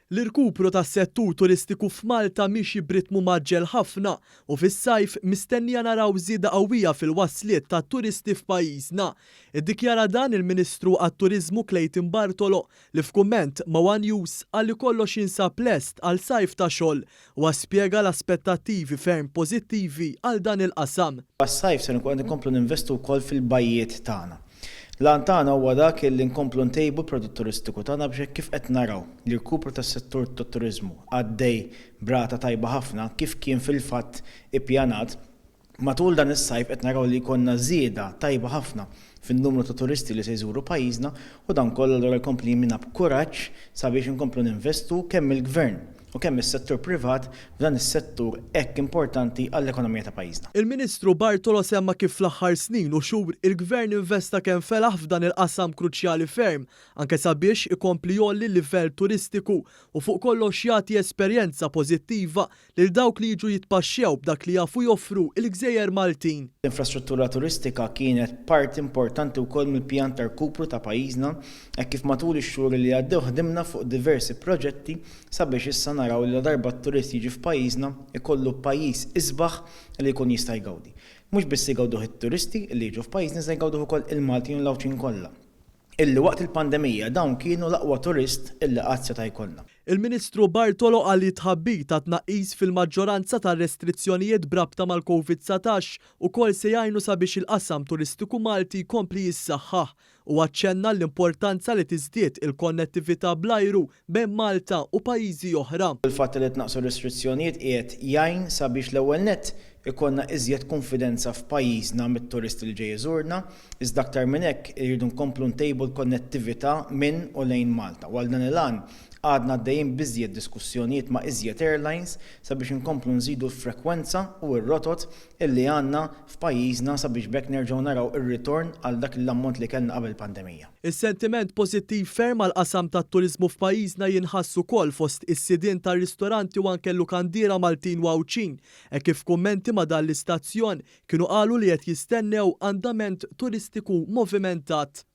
L-irkupru tas-settur turistiku f'Malta mixi b'ritmu maġġel ħafna u fis-sajf mistennija naraw żieda qawwija fil-wasliet tat-turisti f'pajjiżna. Iddikjara dan il-Ministru għat-Turiżmu Clayton Bartolo li f'kumment ma' One News qal li kollox jinsab lest għal sajf ta' xogħol u spjega l-aspettattivi ferm pożittivi għal dan il-qasam. Għas-sajf se nkomplu ninvestu wkoll fil-bajjiet tagħna. Lan tagħna huwa dak li nkomplu ntejbu prodott turistiku tagħna biex kif qed naraw li l-kupru tas-settur tat-turiżmu għaddej brata tajba ħafna kif kien fil-fatt ippjanat. Matul dan is-sajf qed naraw li jkollna żieda tajba ħafna fin-numru ta' turisti li se jżuru pajjiżna u dan kollu allura jkompli jmina b'kuraġġ sabiex inkomplu ninvestu kemm il-Gvern u kemm is-settur privat f'dan is-settur hekk importanti għall-ekonomija ta' pajjiżna. Il-Ministru Bartolo semma kif fl-aħħar snin u xhur il-Gvern investa kemm felaħ f'dan il-qasam kruċjali ferm anke sabiex ikompli jolli l-livell turistiku u fuq kollox jagħti esperjenza pożittiva lil dawk li jiġu jitpaxxew b'dak li jafu joffru l-Gżejjer Maltin. L-infrastruttura turistika kienet parti importanti wkoll mill-pjan ta' rkupru ta' pajjiżna hekk kif matul ix-xhur li għaddew ħdimna fuq diversi proġetti sabiex issa naraw li darba t-turist jiġi f'pajjiżna ikollu pajjiż isbaħ li jkun jista' jgawdi. Mhux biss jgawduh it-turisti li jiġu f'pajjiżna se jgawduh ukoll il-Maltin u l-Lawċin kollha. Illi waqt il-pandemija dawn kienu l-aqwa turist illi qatt seta' jkollna. Il-Ministru Bartolo qal li tħabbir ta' tnaqqis fil-maġġoranza tar-restrizzjonijiet brabta mal-COVID-19 ukoll se jgħinu sabiex il-qasam turistiku Malti jkompli jissaħħaħ u aċċenna l-importanza li tiżdied il-konnettività bl-ajru bejn Malta u pajjiżi oħra. Il-fatt li tnaqsu restrizzjonijiet qiegħed jgħin sabiex l-ewwel nett ikonna iżjed konfidenza f'pajjiżna mit-turisti li ġej iżurna, iżda aktar minn hekk irridu nkomplu ntejbu l-konnettività minn u lejn Malta. Għal dan il-għan għadna għaddejjin biżjed diskussjonijiet ma' iżjed airlines sabiex inkomplu nżidu l-frekwenza u r-rotot illi għandna f'pajjiżna sabiex bekk nerġgħu naraw ir-ritorn għal dak l-ammont li kellna qabel pandemija. Is-sentiment pożittiv ferm għal qasam tat-turiżmu f'pajjiżna jinħassu wkoll fost is-sidien tar-ristoranti u anke l-lukandira Maltin Wawċin hekk kif kummenti ma' dan l-istazzjon kienu qalu li qed jistennew andament turistiku movimentat.